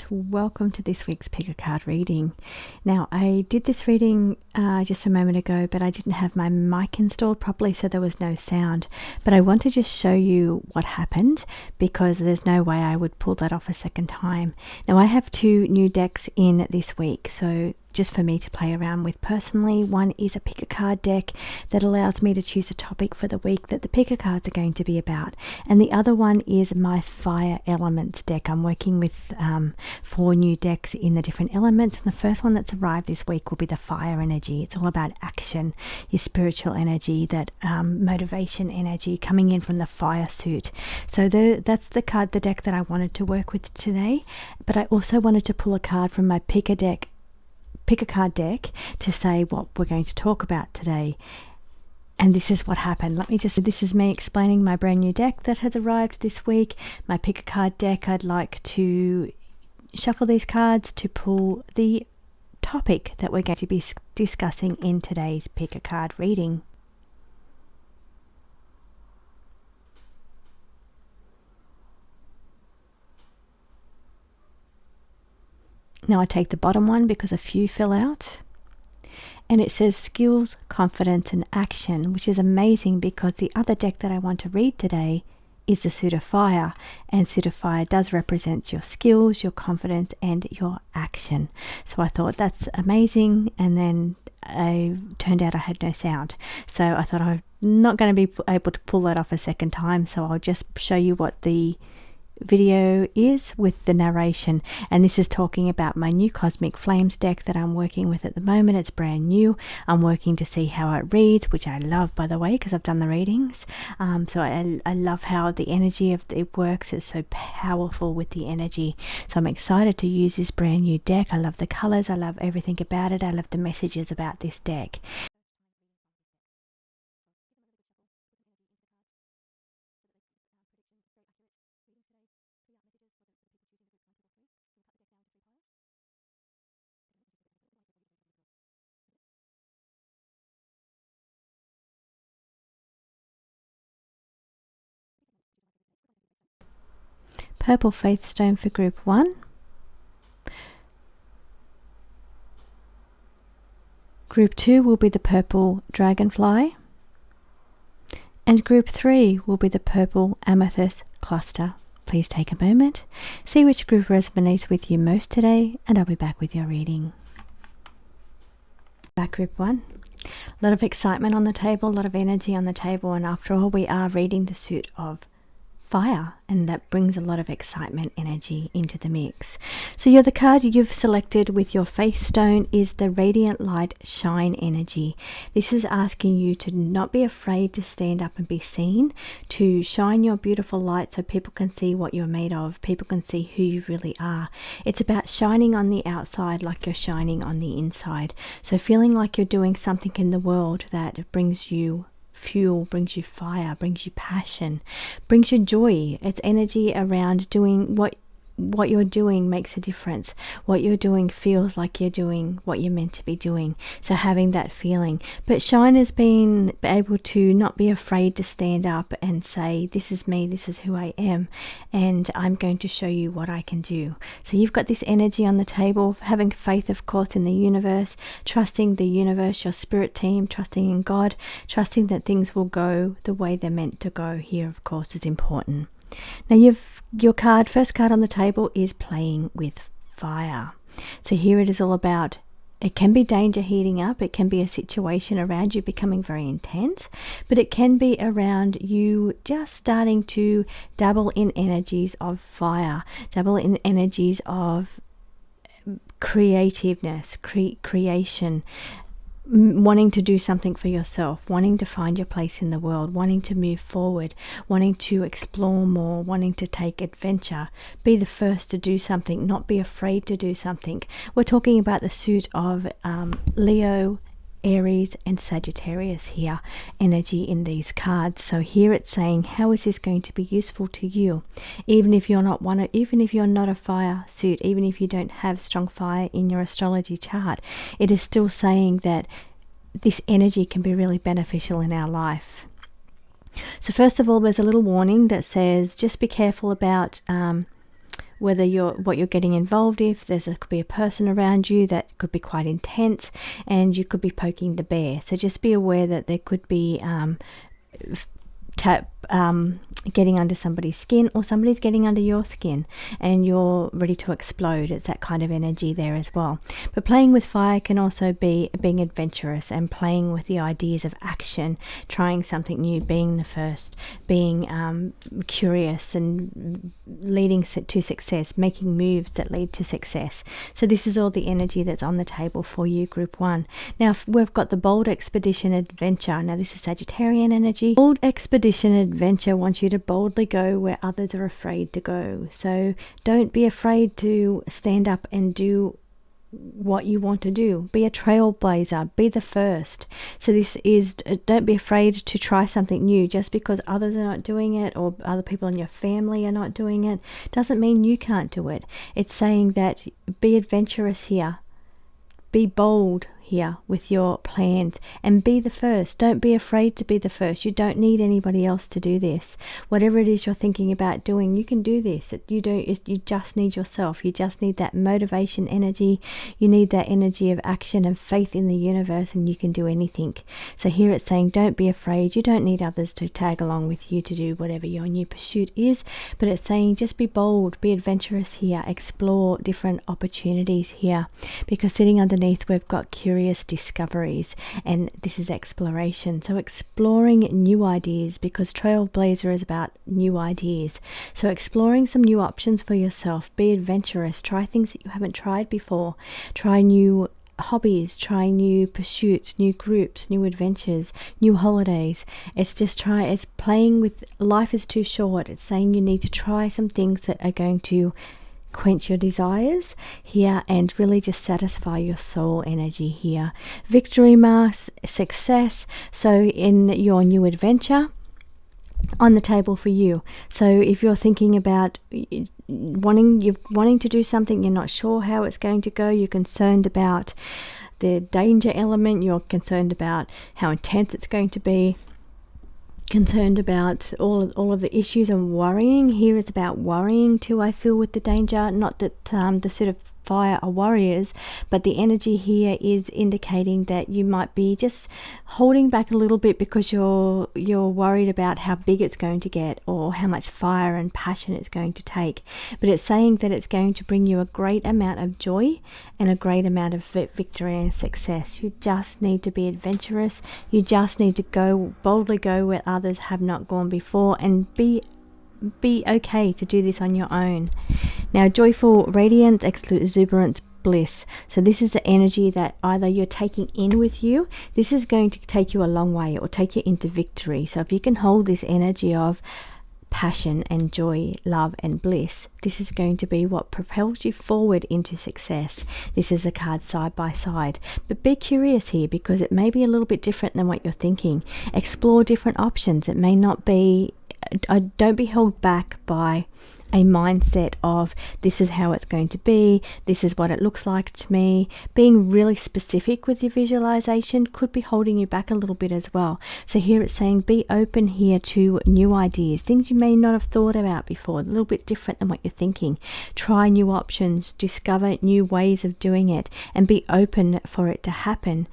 and welcome to this week's Pickacard reading. Now, I did this reading just a moment ago, but I didn't have my mic installed properly, so there was no sound. But I want to just show you what happened, because there's no way I would pull that off a second time. Now, I have 2 new decks in this week, so just for me to play around with personally. One is a Pickacard deck that allows me to choose a topic for the week that the Pickacards are going to be about, and the other one is my fire elements deck. I'm working with 4 new decks in the different elements, and the first one that's arrived this week will be the fire energy. It's all about action, your spiritual energy, that motivation energy coming in from the fire suit. So that's the deck that I wanted to work with today, but I also wanted to pull a card from my Pickacard deck to say what we're going to talk about today. And this is what happened. This is me explaining my brand new deck that has arrived this week, my Pickacard deck. I'd like to shuffle these cards to pull the topic that we're going to be discussing in today's Pickacard reading. Now I take the bottom one because a few fell out, and it says skills, confidence and action, which is amazing because the other deck that I want to read today is the suit of fire, and suit of fire does represent your skills, your confidence and your action. So I thought that's amazing, and then I turned out I had no sound, so I thought I'm not going to be able to pull that off a second time, so I'll just show you what the video is with the narration. And this is talking about my new Cosmic Flames deck that I'm working with at the moment. It's brand new. I'm working to see how it reads, which I love, by the way, because I've done the readings. So I love how the energy of it works. It's so powerful with the energy. So I'm excited to use this brand new deck. I love the colors. I love everything about it. I love the messages about this deck. Purple Faith Stone for group 1. Group 2 will be the purple dragonfly. And group 3 will be the purple amethyst cluster. Please take a moment, see which group resonates with you most today, and I'll be back with your reading. Back group 1. A lot of excitement on the table, a lot of energy on the table, and after all, we are reading the suit of fire, and that brings a lot of excitement energy into the mix. So the card you've selected with your faith stone is the radiant light shine energy. This is asking you to not be afraid to stand up and be seen, to shine your beautiful light so people can see what you're made of, people can see who you really are. It's about shining on the outside like you're shining on the inside, so feeling like you're doing something in the world that brings you fuel, brings you fire, brings you passion, brings you joy. It's energy around doing what you're doing makes a difference. What you're doing feels like you're doing what you're meant to be doing. So having that feeling. But shine has been able to not be afraid to stand up and say, this is me, this is who I am, and I'm going to show you what I can do. So you've got this energy on the table, having faith, of course, in the universe, trusting the universe, your spirit team, trusting in God, trusting that things will go the way they're meant to go. Here, of course, is important. Now your first card on the table is playing with fire. So here it is all about, it can be danger heating up, it can be a situation around you becoming very intense, but it can be around you just starting to dabble in energies of fire, dabble in energies of creativeness, creation, wanting to do something for yourself, wanting to find your place in the world, wanting to move forward, wanting to explore more, wanting to take adventure, be the first to do something, not be afraid to do something. We're talking about the suit of Leo, Aries and Sagittarius here, energy in these cards. So here it's saying, how is this going to be useful to you? Even if you're not a fire suit, even if you don't have strong fire in your astrology chart, it is still saying that this energy can be really beneficial in our life. So first of all, there's a little warning that says just be careful about what you're getting involved in. If could be a person around you that could be quite intense, and you could be poking the bear. So just be aware that there could be getting under somebody's skin, or somebody's getting under your skin and you're ready to explode. It's that kind of energy there as well. But playing with fire can also be being adventurous and playing with the ideas of action, trying something new, being the first, being curious and leading to success, making moves that lead to success. So this is all the energy that's on the table for you, group 1. Now we've got the bold expedition adventure. Now this is Sagittarian energy. Bold expedition adventure wants you to boldly go where others are afraid to go. So don't be afraid to stand up and do what you want to do. Be a trailblazer, be the first. So this is, don't be afraid to try something new. Just because others are not doing it, or other people in your family are not doing it, doesn't mean you can't do it. It's saying that be adventurous here, be bold here with your plans, and be the first. Don't be afraid to be the first. You don't need anybody else to do this. Whatever it is you're thinking about doing, you can do this. You just need yourself. You just need that motivation energy. You need that energy of action and faith in the universe, and you can do anything. So here it's saying don't be afraid. You don't need others to tag along with you to do whatever your new pursuit is, but it's saying just be bold, be adventurous here, explore different opportunities here, because sitting underneath we've got curious discoveries, and this is exploration. So exploring new ideas, because Trailblazer is about new ideas. So exploring some new options for yourself. Be adventurous. Try things that you haven't tried before. Try new hobbies, try new pursuits, new groups, new adventures, new holidays. It's playing with life is too short. It's saying you need to try some things that are going to quench your desires here and really just satisfy your soul energy here. Victory marks success. So in your new adventure on the table for you. So if you're thinking about wanting to do something, you're not sure how it's going to go, you're concerned about the danger element, you're concerned about how intense it's going to be, concerned about all of the issues and worrying. Here it's about worrying too, I feel, with the danger. Not that the sort of fire are warriors, but the energy here is indicating that you might be just holding back a little bit because you're worried about how big it's going to get or how much fire and passion it's going to take. But it's saying that it's going to bring you a great amount of joy and a great amount of victory and success. You just need to be adventurous. You just need to boldly go where others have not gone before, and be okay to do this on your own. Now, joyful radiance, exuberance, bliss. So this is the energy that either you're taking in with you. This is going to take you a long way or take you into victory. So if you can hold this energy of passion and joy, love and bliss, this is going to be what propels you forward into success. This is the card side by side. But be curious here, because it may be a little bit different than what you're thinking. Explore different options. It may not be, don't be held back by a mindset of this is how it's going to be, this is what it looks like to me. Being really specific with your visualization could be holding you back a little bit as well. So here it's saying be open here to new ideas, things you may not have thought about before, a little bit different than what you're thinking. Try new options, discover new ways of doing it, and be open for it to happen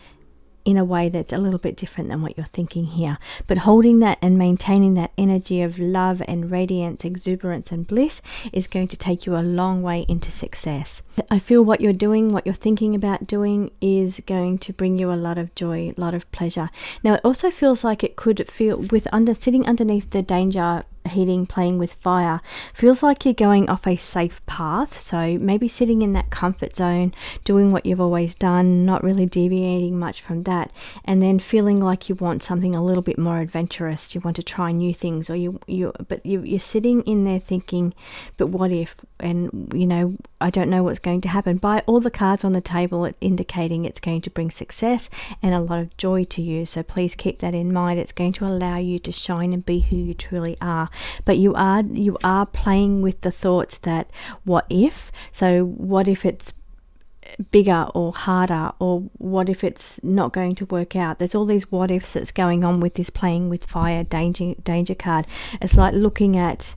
in a way that's a little bit different than what you're thinking here. But holding that and maintaining that energy of love and radiance, exuberance and bliss is going to take you a long way into success. I feel what you're doing, what you're thinking about doing, is going to bring you a lot of joy, a lot of pleasure. Now it also feels like it could feel, with sitting underneath the danger heating, playing with fire, feels like you're going off a safe path. So maybe sitting in that comfort zone, doing what you've always done, not really deviating much from that, and then feeling like you want something a little bit more adventurous. You want to try new things, or you're sitting in there thinking, but what if? And I don't know what's going to happen. By all the cards on the table, it's indicating it's going to bring success and a lot of joy to you. So please keep that in mind. It's going to allow you to shine and be who you truly are. But you are playing with the thoughts that what if? So what if it's bigger or harder, or what if it's not going to work out? There's all these what ifs that's going on with this playing with fire danger card. It's like looking at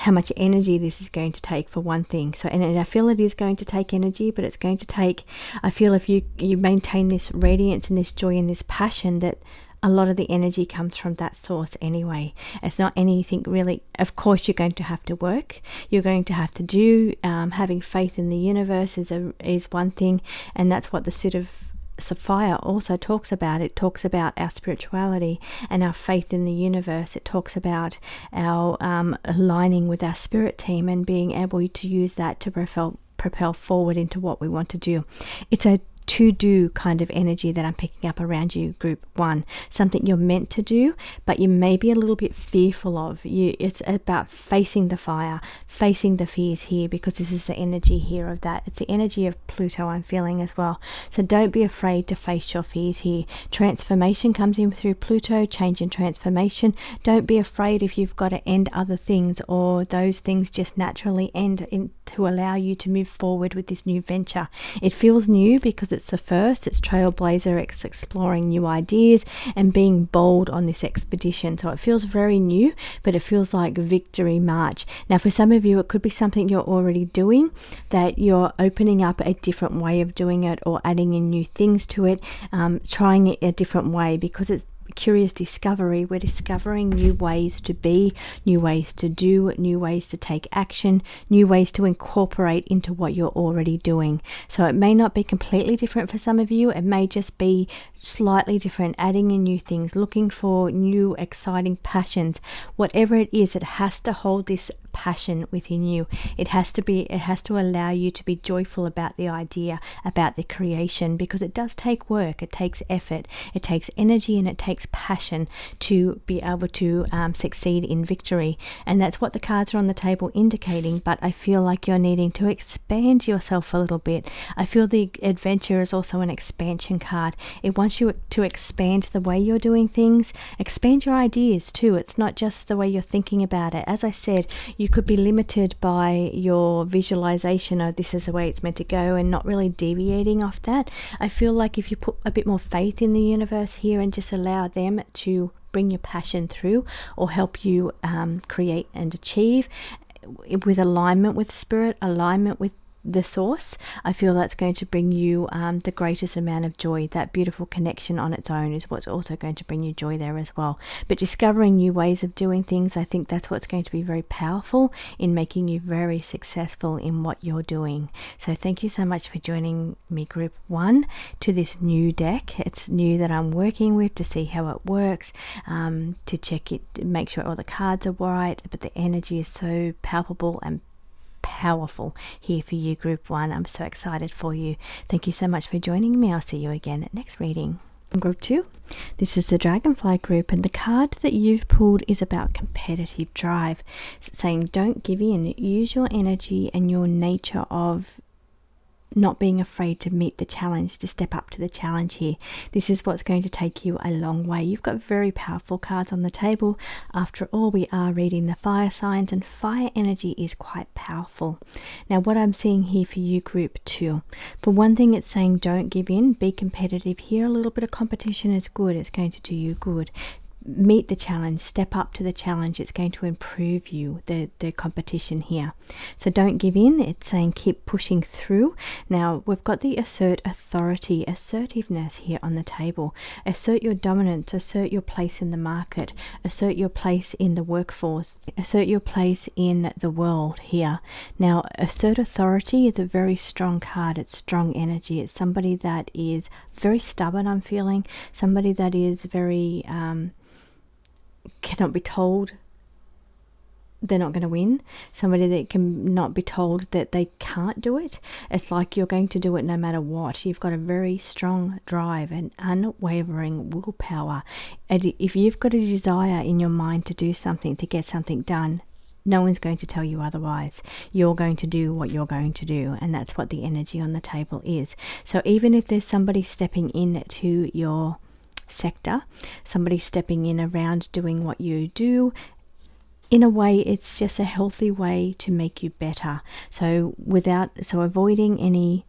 how much energy this is going to take, for one thing. So, and I feel it is going to take energy, but it's going to take, I feel if you maintain this radiance and this joy and this passion, that a lot of the energy comes from that source anyway. It's not anything really, of course you're going to have to work, you're going to have to do, having faith in the universe is one thing, and that's what the suit of Sapphire also talks about. It talks about our spirituality and our faith in the universe. It talks about our aligning with our spirit team and being able to use that to propel forward into what we want to do. It's a to-do kind of energy that I'm picking up around you, group 1. Something you're meant to do, but you may be a little bit fearful of. It's about facing the fire, facing the fears here, because this is the energy here of that. It's the energy of Pluto I'm feeling as well. So don't be afraid to face your fears here. Transformation comes in through Pluto, change and transformation. Don't be afraid if you've got to end other things, or those things just naturally end to allow you to move forward with this new venture. It feels new because it's the first, it's trailblazer, it's exploring new ideas and being bold on this expedition. So it feels very new, but it feels like victory march. Now for some of you, it could be something you're already doing, that you're opening up a different way of doing it, or adding in new things to it, trying it a different way, because it's curious discovery. We're discovering new ways to be, new ways to do, new ways to take action, new ways to incorporate into what you're already doing. So it may not be completely different for some of you. It may just be slightly different, adding in new things, looking for new exciting passions. Whatever it is, it has to hold this passion within you. It has to allow you to be joyful about the idea, about the creation, because it does take work, it takes effort, it takes energy, and it takes passion to be able to succeed in victory. And that's what the cards are on the table indicating. But I feel like you're needing to expand yourself a little bit. I feel the adventure is also an expansion card. It wants you to expand the way you're doing things, expand your ideas too. It's not just the way you're thinking about it. As I said, you could be limited by your visualization of this is the way it's meant to go, and not really deviating off that. I feel like if you put a bit more faith in the universe here and just allow them to bring your passion through, or help you create and achieve with alignment with spirit, alignment with the source, I feel that's going to bring you the greatest amount of joy. That beautiful connection on its own is what's also going to bring you joy there as well. But discovering new ways of doing things, I think that's what's going to be very powerful in making you very successful in what you're doing. So thank you so much for joining me, group 1, to this new deck. It's new that I'm working with to see how it works, to check it, to make sure all the cards are right, but the energy is so palpable and powerful here for you, group 1. I'm so excited for you. Thank you so much for joining me. I'll see you again at next reading. Group 2, this is the dragonfly group, and the card that you've pulled is about competitive drive. It's saying don't give in, use your energy and your nature of not being afraid to meet the challenge, to step up to the challenge here. This is what's going to take you a long way. You've got very powerful cards on the table. After all, we are reading the fire signs, and fire energy is quite powerful. Now, what I'm seeing here for you, group 2, for one thing, it's saying don't give in, be competitive here. A little bit of competition is good. It's going to do you good. Meet the challenge, step up to the challenge. It's going to improve you, the competition here. So don't give in. It's saying keep pushing through. Now we've got the assert authority, assertiveness here on the table. Assert your dominance, assert your place in the market, assert your place in the workforce, assert your place in the world here. Now assert authority is a very strong card. It's strong energy. It's somebody that is very stubborn, I'm feeling, somebody that is very cannot be told they're not going to win, somebody that can not be told that they can't do it. It's like you're going to do it no matter what. You've got a very strong drive and unwavering willpower, and if you've got a desire in your mind to do something, to get something done, no one's going to tell you otherwise. You're going to do what you're going to do, and that's what the energy on the table is. So even if there's somebody stepping in to your sector, somebody stepping in around doing what you do, in a way it's just a healthy way to make you better. So avoiding any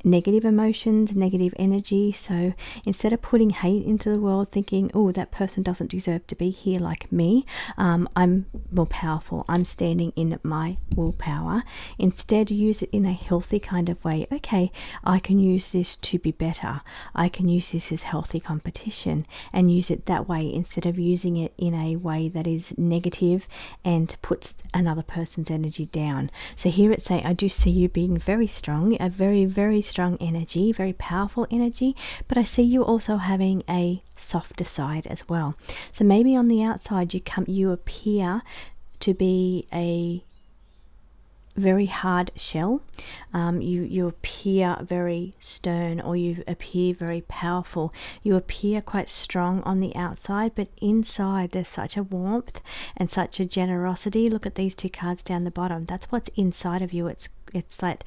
negative emotions, negative energy. So instead of putting hate into the world, thinking, oh, that person doesn't deserve to be here like me, I'm more powerful, I'm standing in my willpower. Instead, use it in a healthy kind of way. Okay, I can use this to be better. I can use this as healthy competition, and use it that way instead of using it in a way that is negative and puts another person's energy down. So here it's saying, I do see you being very strong, a very, very strong energy, very powerful energy, but I see you also having a softer side as well. So maybe on the outside you appear to be a very hard shell. You appear very stern, or you appear very powerful. You appear quite strong on the outside, but inside there's such a warmth and such a generosity. Look at these two cards down the bottom. That's what's inside of you. It's that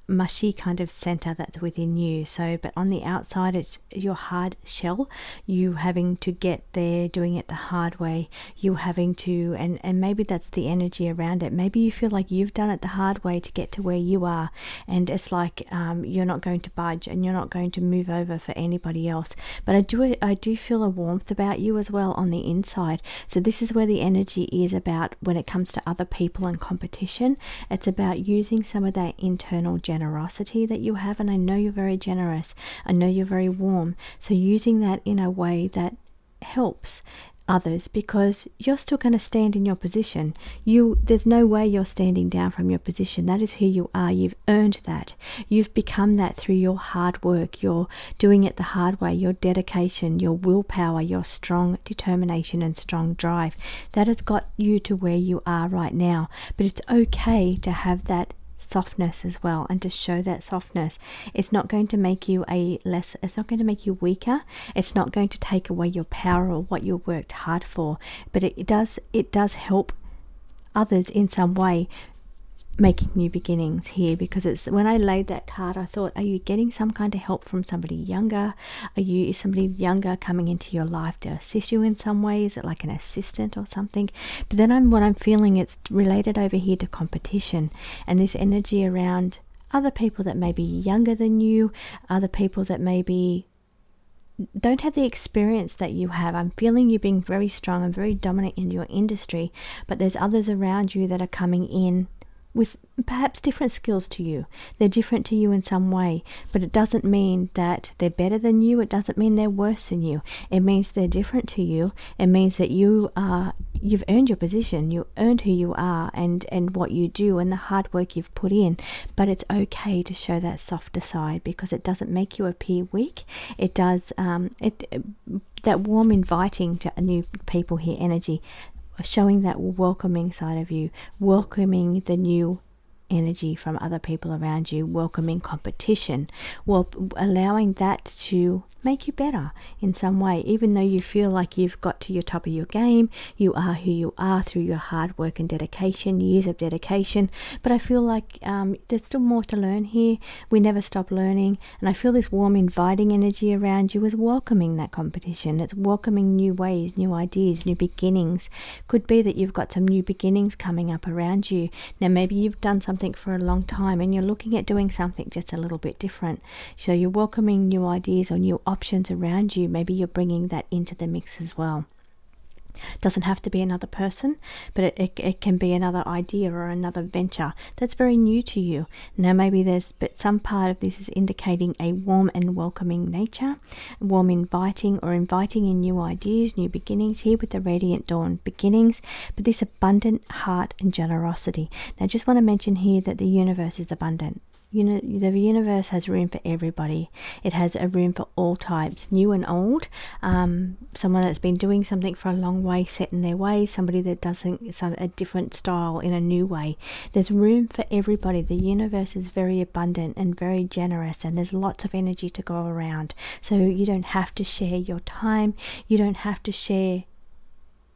mushy kind of center that's within you. So, but on the outside, it's your hard shell, you having to get there, doing it the hard way, you having to, and maybe that's the energy around it. Maybe you feel like you've done it the hard way to get to where you are, and it's like you're not going to budge and you're not going to move over for anybody else. But I do feel a warmth about you as well on the inside. So this is where the energy is about when it comes to other people and competition. It's about using some of that internal generosity that you have, and I know you're very generous, I know you're very warm, so using that in a way that helps others, because you're still going to stand in your position. There's no way you're standing down from your position. That is who you are. You've earned that. You've become that through your hard work. You're doing it the hard way. Your dedication, your willpower, your strong determination and strong drive, that has got you to where you are right now. But it's okay to have that softness as well, and to show that softness. It's not going to make you it's not going to make you weaker. It's not going to take away your power or what you worked hard for, but it does help others in some way, making new beginnings here. Because it's, when I laid that card, I thought, are you getting some kind of help from somebody younger? Is somebody younger coming into your life to assist you in some way? Is it like an assistant or something? But then what I'm feeling, it's related over here to competition, and this energy around other people that may be younger than you, other people that maybe don't have the experience that you have. I'm feeling you being very strong and very dominant in your industry, but there's others around you that are coming in with perhaps different skills to you. They're different to you in some way, but it doesn't mean that they're better than you. It doesn't mean they're worse than you. It means they're different to you. It means that you've earned your position. You earned who you are and what you do and the hard work you've put in. But it's okay to show that softer side, because it doesn't make you appear weak. It does that warm, inviting to new people here energy, showing that welcoming side of you, welcoming the new energy from other people around you, welcoming competition, allowing that to make you better in some way. Even though you feel like you've got to your top of your game, you are who you are through your hard work and dedication, years of dedication. But I feel like there's still more to learn here. We never stop learning, and I feel this warm, inviting energy around you is welcoming that competition. It's welcoming new ways, new ideas, new beginnings. Could be that you've got some new beginnings coming up around you. Now maybe you've done something for a long time and you're looking at doing something just a little bit different. So you're welcoming new ideas or new options around you. Maybe you're bringing that into the mix as well. Doesn't have to be another person, but it can be another idea or another venture that's very new to you. Now but some part of this is indicating a warm and welcoming nature, warm, inviting in new ideas, new beginnings here with the Radiant Dawn beginnings, but this abundant heart and generosity. Now I just want to mention here that the universe is abundant. The universe has room for everybody. It has a room for all types, new and old. Someone that's been doing something for a long way, set in their ways. Somebody that does a different style in a new way. There's room for everybody. The universe is very abundant and very generous, and there's lots of energy to go around. So you don't have to share your time. You don't have to share.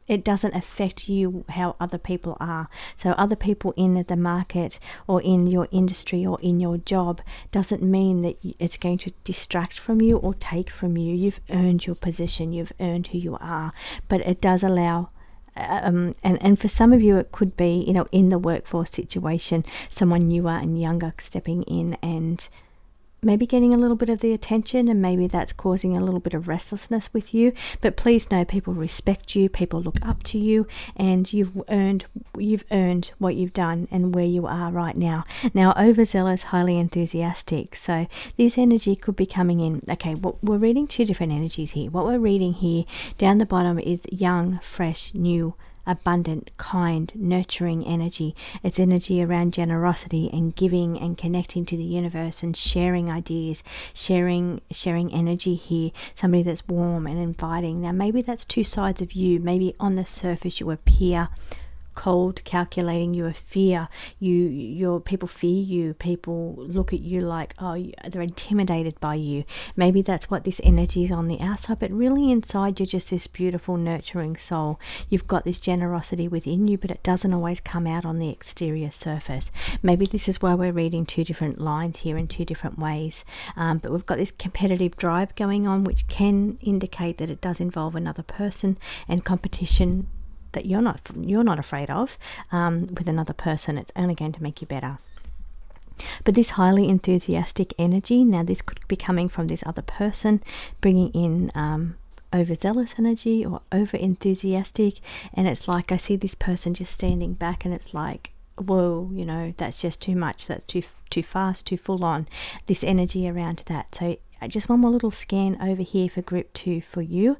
It doesn't affect you how other people are. So other people in the market or in your industry or in your job doesn't mean that it's going to distract from you or take from you. You've earned your position. You've earned who you are. But it does allow, and for some of you it could be, in the workforce situation, someone newer and younger stepping in and maybe getting a little bit of the attention, and maybe that's causing a little bit of restlessness with you. But please know, people respect you, people look up to you, and you've earned what you've done and where you are right now. Now, overzealous, highly enthusiastic. So this energy could be coming in. Okay, we're reading two different energies here. What we're reading here down the bottom is young, fresh, new, abundant, kind, nurturing energy. It's energy around generosity and giving and connecting to the universe and sharing ideas, sharing energy here. Somebody that's warm and inviting. Now maybe that's two sides of you. Maybe on the surface you appear cold, calculating, you fear, your people fear you, people look at you like, oh, they're intimidated by you. Maybe that's what this energy is on the outside, but really inside you're just this beautiful, nurturing soul. You've got this generosity within you, but it doesn't always come out on the exterior surface. Maybe this is why we're reading two different lines here in two different ways, but we've got this competitive drive going on, which can indicate that it does involve another person and competition that you're not afraid of with another person. It's only going to make you better. But this highly enthusiastic energy, now this could be coming from this other person, bringing in overzealous energy or over enthusiastic, and it's like I see this person just standing back, and it's like, whoa, that's just too much, that's too fast, too full on, this energy around that. So just one more little scan over here for group 2 for you.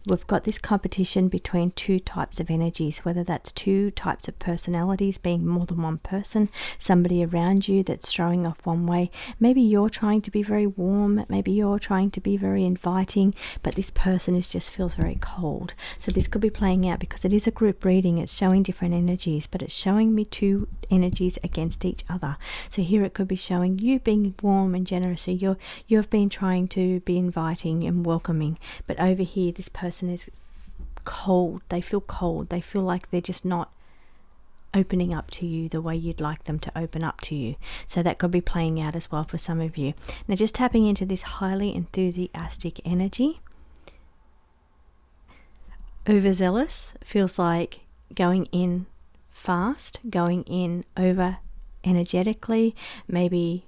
We've got this competition between two types of energies, whether that's two types of personalities, being more than one person, somebody around you that's throwing off one way. Maybe you're trying to be very warm, maybe you're trying to be very inviting, but this person just feels very cold. So this could be playing out because it is a group reading. It's showing different energies, but it's showing me two energies against each other. So here it could be showing you being warm and generous. So you've been trying to be inviting and welcoming, but over here this person is cold. They feel cold. They feel like they're just not opening up to you the way you'd like them to open up to you. So that could be playing out as well for some of you. Now just tapping into this highly enthusiastic energy. Overzealous feels like going in fast, going in over energetically, maybe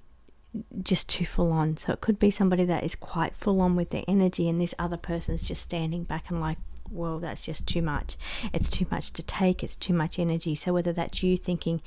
just too full on. So it could be somebody that is quite full on with their energy, and this other person's just standing back and like, whoa, that's just too much. It's too much to take. It's too much energy. So whether that's you thinking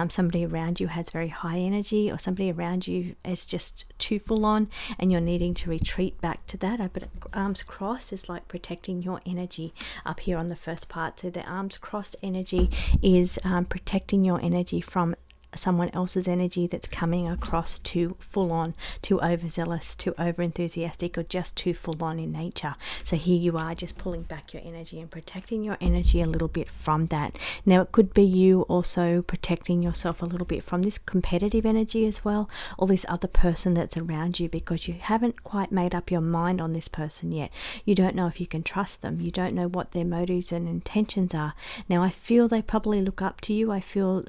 somebody around you has very high energy, or somebody around you is just too full on and you're needing to retreat back to that. But arms crossed is like protecting your energy up here on the first part. So the arms crossed energy is protecting your energy from someone else's energy that's coming across too full on, too overzealous, too over enthusiastic, or just too full on in nature. So here you are just pulling back your energy and protecting your energy a little bit from that. Now it could be you also protecting yourself a little bit from this competitive energy as well, or this other person that's around you, because you haven't quite made up your mind on this person yet. You don't know if you can trust them. You don't know what their motives and intentions are. Now I feel they probably look up to you. I feel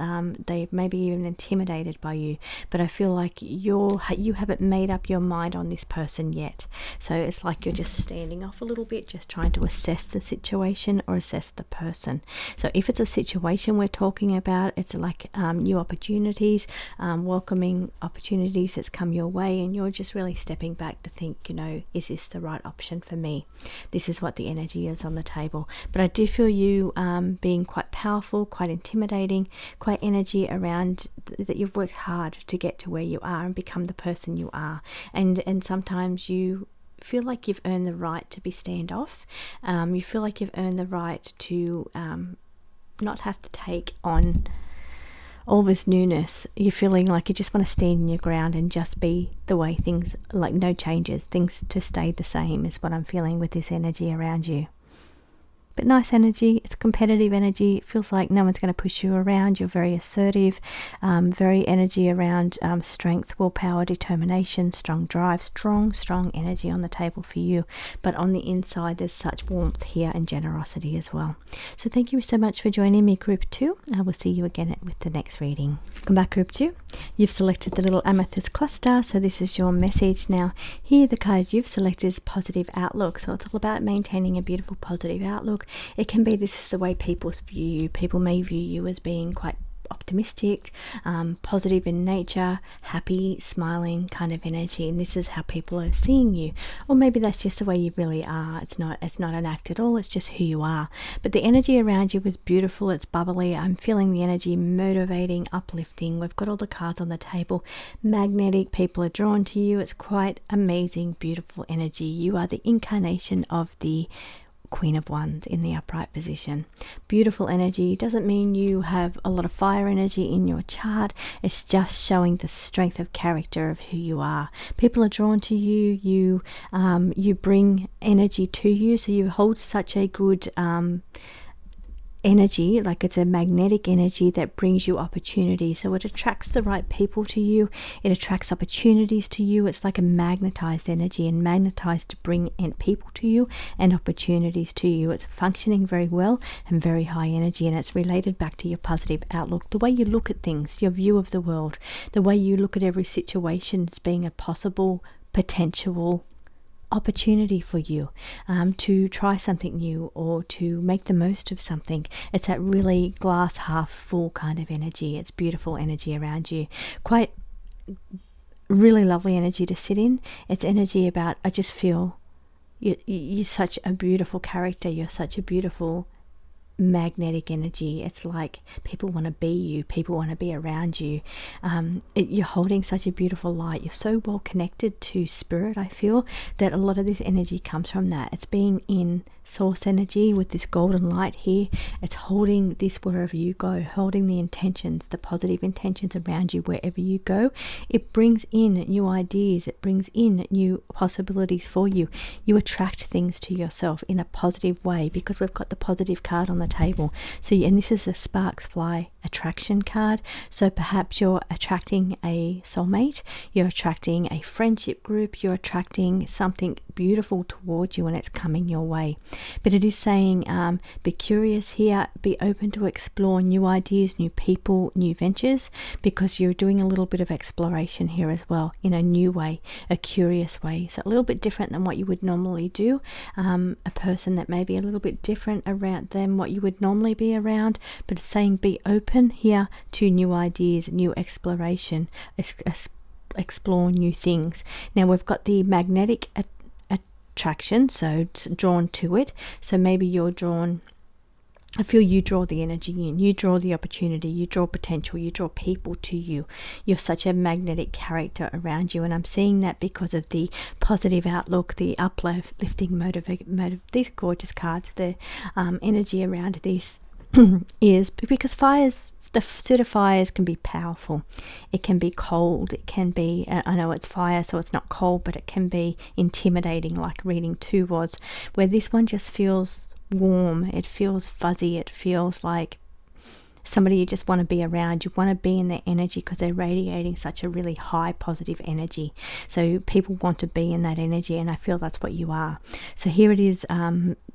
they maybe even intimidated by you, but I feel like you haven't made up your mind on this person yet. So it's like you're just standing off a little bit, just trying to assess the situation or assess the person. So if it's a situation we're talking about, it's like new opportunities, welcoming opportunities that's come your way, and you're just really stepping back to think, is this the right option for me? This is what the energy is on the table. But I do feel you being quite powerful, quite intimidating, quite energy around that you've worked hard to get to where you are and become the person you are. And sometimes you feel like you've earned the right to be standoff. You feel like you've earned the right to not have to take on all this newness. You're feeling like you just want to stand in your ground and just be the way things, like no changes, things to stay the same is what I'm feeling with this energy around you. But nice energy. It's competitive energy. It feels like no one's going to push you around. You're very assertive, very energy around strength, willpower, determination, strong drive, strong energy on the table for you. But on the inside, there's such warmth here and generosity as well. So thank you so much for joining me, Group 2. I will see you again with the next reading. Come back, Group 2. You've selected the little amethyst cluster, so this is your message. Now, here the card you've selected is positive outlook. So it's all about maintaining a beautiful positive outlook. It can be this is the way people view you. People may view you as being quite optimistic, positive in nature, happy, smiling kind of energy, and this is how people are seeing you. Or maybe that's just the way you really are. It's not an act at all, it's just who you are. But the energy around you is beautiful, it's bubbly. I'm feeling the energy motivating, uplifting. We've got all the cards on the table, magnetic, people are drawn to you. It's quite amazing, beautiful energy. You are the incarnation of the Queen of Wands in the upright position. Beautiful energy. Doesn't mean you have a lot of fire energy in your chart. It's just showing the strength of character of who you are. People are drawn to you. You bring energy to you, so you hold such a good energy, like it's a magnetic energy that brings you opportunity. So it attracts the right people to you, it attracts opportunities to you. It's like a magnetized energy, and magnetized to bring in people to you and opportunities to you. It's functioning very well and very high energy, and it's related back to your positive outlook, the way you look at things, your view of the world, the way you look at every situation as being a possible potential opportunity for you to try something new or to make the most of something. It's that really glass half full kind of energy. It's beautiful energy around you. Quite really lovely energy to sit in. It's energy about, I just feel you're such a beautiful character. You're such a beautiful magnetic energy. It's like people want to be you, people want to be around you. You're holding such a beautiful light. You're so well connected to spirit. I feel that a lot of this energy comes from that. It's being in source energy with this golden light here. It's holding this wherever you go, holding the intentions, the positive intentions around you wherever you go. It brings in new ideas, it brings in new possibilities for you. You attract things to yourself in a positive way because we've got the positive card on the table. So, and this is a Sparks Fly attraction card. So perhaps you're attracting a soulmate, you're attracting a friendship group, you're attracting something beautiful towards you, and it's coming your way. But it is saying be curious here, be open to explore new ideas, new people, new ventures, because you're doing a little bit of exploration here as well in a new way, a curious way. So a little bit different than what you would normally do. A person that may be a little bit different around than what you would normally be around, but it's saying be open here to new ideas, new exploration, explore new things. Now we've got the magnetic attraction, so it's drawn to it. So maybe you're drawn, I feel you draw the energy in, you draw the opportunity, you draw potential, you draw people to you. You're such a magnetic character around you, and I'm seeing that because of the positive outlook, the uplifting these gorgeous cards, the energy around this is because the suit of fires can be powerful. It can be cold. It can be, I know it's fire, so it's not cold, but it can be intimidating, like reading 2 was, where this one just feels warm. It feels fuzzy. It feels like somebody you just want to be around. You want to be in their energy because they're radiating such a really high positive energy. So people want to be in that energy, and I feel that's what you are. So here it is,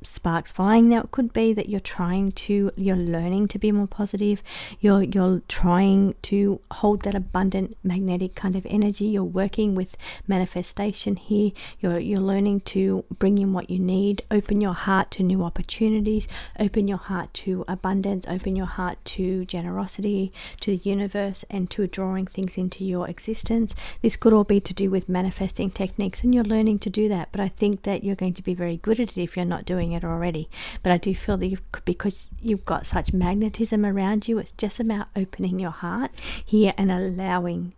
sparks flying. Now it could be that you're learning to be more positive. You're trying to hold that abundant magnetic kind of energy. You're working with manifestation here. You're learning to bring in what you need. Open your heart to new opportunities. Open your heart to abundance. Open your heart to generosity, to the universe, and to drawing things into your existence. This could all be to do with manifesting techniques, and you're learning to do that, but I think that you're going to be very good at it if you're not doing it already. But I do feel that because you've got such magnetism around you, it's just about opening your heart here and allowing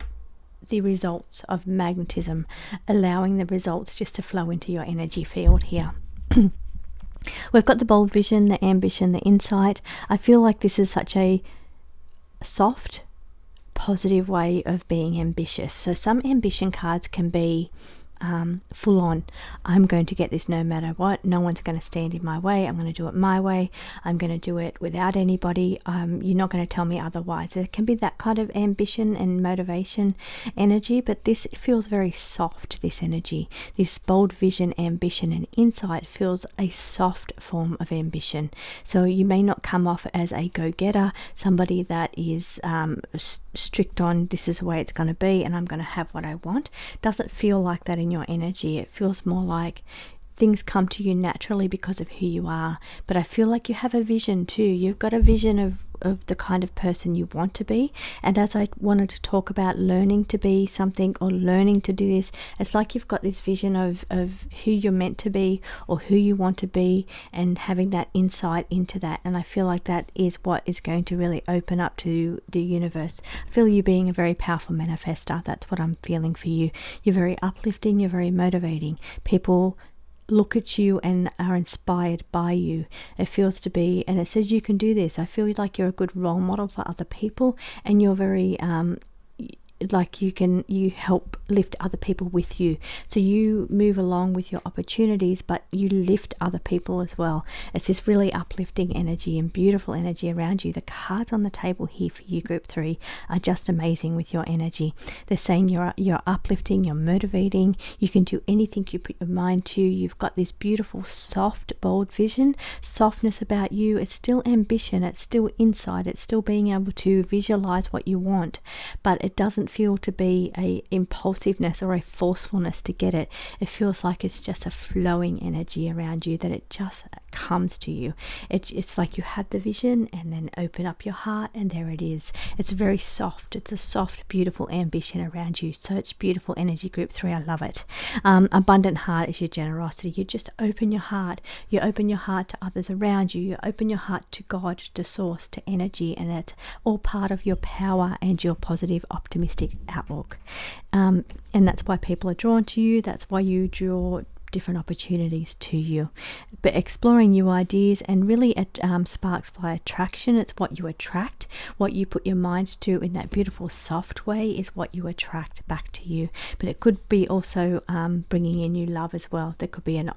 the results of magnetism, allowing the results just to flow into your energy field here. We've got the bold vision, the ambition, the insight. I feel like this is such a soft, positive way of being ambitious. So some ambition cards can be full on. I'm going to get this no matter what. No one's going to stand in my way. I'm going to do it my way. I'm going to do it without anybody. You're not going to tell me otherwise. It can be that kind of ambition and motivation energy, but this feels very soft, this energy. This bold vision, ambition, and insight feels a soft form of ambition. So you may not come off as a go-getter, somebody that is strict on this is the way it's going to be and I'm going to have what I want. Doesn't feel like that in your energy. It feels more like things come to you naturally because of who you are. But I feel like you have a vision too. You've got a vision of of the kind of person you want to be. And as I wanted to talk about learning to be something or learning to do this, it's like you've got this vision of who you're meant to be or who you want to be, and having that insight into that. And I feel like that is what is going to really open up to the universe. I feel you being a very powerful manifester. That's what I'm feeling for you. You're very uplifting, you're very motivating. People look at you and are inspired by you. It feels to be, and it says you can do this. I feel like you're a good role model for other people, and you're very like you help lift other people with you. So you move along with your opportunities, but you lift other people as well. It's this really uplifting energy and beautiful energy around you. The cards on the table here for you, group 3, are just amazing with your energy. They're saying you're uplifting, you're motivating, you can do anything you put your mind to. You've got this beautiful, soft, bold vision, softness about you. It's still ambition, it's still insight, it's still being able to visualize what you want, but it doesn't feel to be a impulsiveness or a forcefulness to get it. It feels like it's just a flowing energy around you, that it just comes to you. It's like you have the vision and then open up your heart and there it is. It's very soft. It's a soft, beautiful ambition around you. Such beautiful energy, group 3. I love it. Abundant heart is your generosity. You just open your heart. You open your heart to others around you. You open your heart to God, to source, to energy, and it's all part of your power and your positive, optimistic outlook. And that's why people are drawn to you. That's why you draw different opportunities to you. But exploring new ideas, and really it sparks by attraction. It's what you attract. What you put your mind to in that beautiful soft way is what you attract back to you. But it could be also bringing in new love as well. There could be an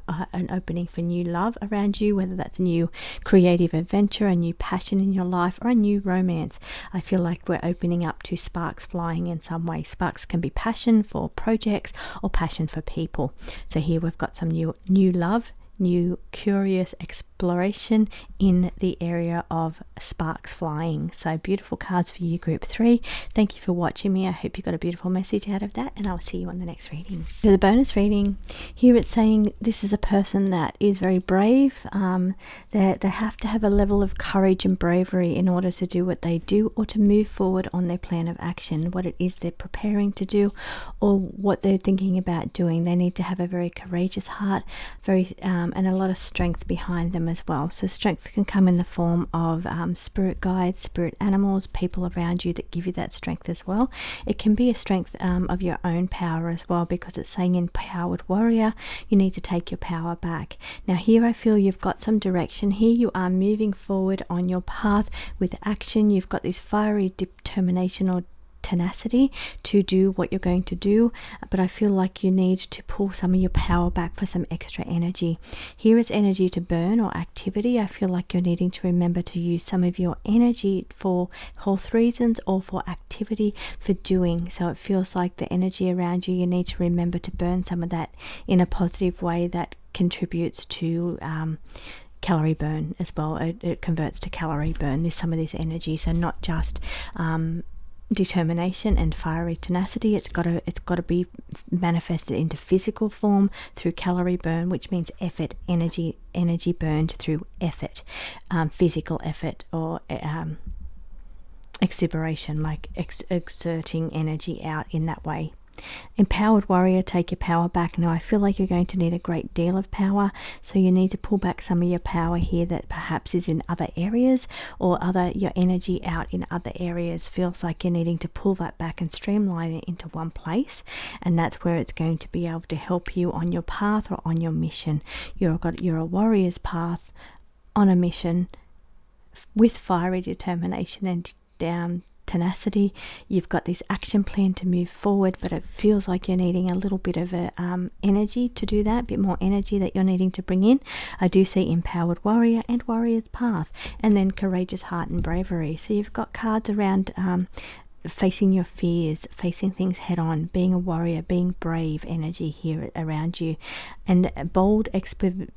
opening for new love around you, whether that's a new creative adventure, a new passion in your life, or a new romance. I feel like we're opening up to sparks flying in some way. Sparks can be passion for projects or passion for people. So here we've got some new love, new curious exploration in the area of sparks flying. So beautiful cards for you, group 3. Thank you for watching me. I hope you got a beautiful message out of that, and I'll see you on the next reading. For the bonus reading, here it's saying this is a person that is very brave. They have to have a level of courage and bravery in order to do what they do, or to move forward on their plan of action, what it is they're preparing to do or what they're thinking about doing. They need to have a very courageous heart, and a lot of strength behind them as well. So strength can come in the form of spirit guides, spirit animals, people around you that give you that strength as well. It can be a strength of your own power as well, because it's saying empowered warrior, you need to take your power back. Now here I feel you've got some direction here. You are moving forward on your path with action. You've got this fiery determination or tenacity to do what you're going to do, but I feel like you need to pull some of your power back for some extra energy. Here is energy to burn or activity. I feel like you're needing to remember to use some of your energy for health reasons or for activity, for doing. So it feels like the energy around you, you need to remember to burn some of that in a positive way that contributes to calorie burn as well. It converts to calorie burn. There's some of this energy, so not just determination and fiery tenacity. It's got to be manifested into physical form through calorie burn, which means effort, energy burned through effort, physical effort, or exuberation, like exerting energy out in that way. Empowered warrior, take your power back. Now I feel like you're going to need a great deal of power, so you need to pull back some of your power here that perhaps is in other areas, or your energy out in other areas. Feels like you're needing to pull that back and streamline it into one place, and that's where it's going to be able to help you on your path or on your mission. You're a warrior's path on a mission with fiery determination and tenacity. You've got this action plan to move forward, but it feels like you're needing a little bit of energy to do that, a bit more energy that you're needing to bring in. I do see empowered warrior and warrior's path, and then courageous heart and bravery. So you've got cards around facing your fears, facing things head on, being a warrior, being brave energy here around you, and bold expedition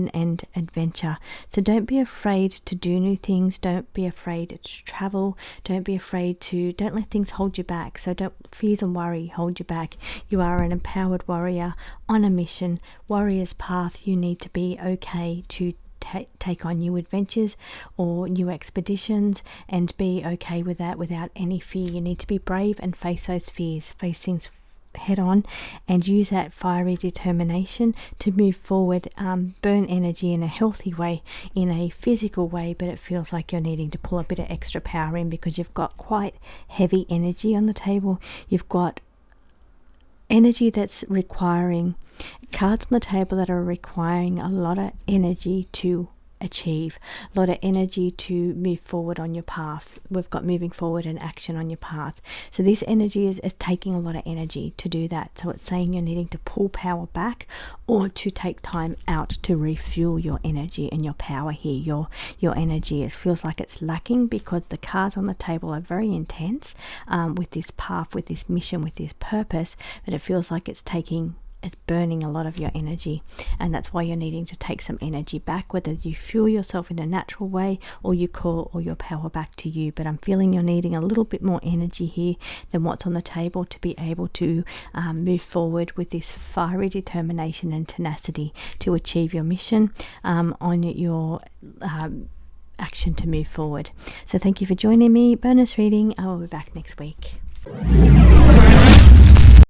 and adventure. So don't be afraid to do new things. Don't be afraid to travel. Don't let things hold you back. So don't fears and worry hold you back. You are an empowered warrior on a mission, warrior's path. You need to be okay to take on new adventures or new expeditions, and be okay with that without any fear. You need to be brave and face those fears, face things head on, and use that fiery determination to move forward. Burn energy in a healthy way, in a physical way, but it feels like you're needing to pull a bit of extra power in because you've got quite heavy energy on the table. You've got energy that's requiring cards on the table that are requiring a lot of energy to achieve, a lot of energy to move forward on your path. We've got moving forward and action on your path. So this energy is taking a lot of energy to do that. So it's saying you're needing to pull power back or to take time out to refuel your energy and your power here. Your energy, it feels like it's lacking because the cards on the table are very intense with this path, with this mission, with this purpose, but it feels like it's burning a lot of your energy, and that's why you're needing to take some energy back, whether you fuel yourself in a natural way or you call all your power back to you. But I'm feeling you're needing a little bit more energy here than what's on the table to be able to move forward with this fiery determination and tenacity to achieve your mission on your action to move forward. So thank you for joining me. Bonus reading. I will be back next week.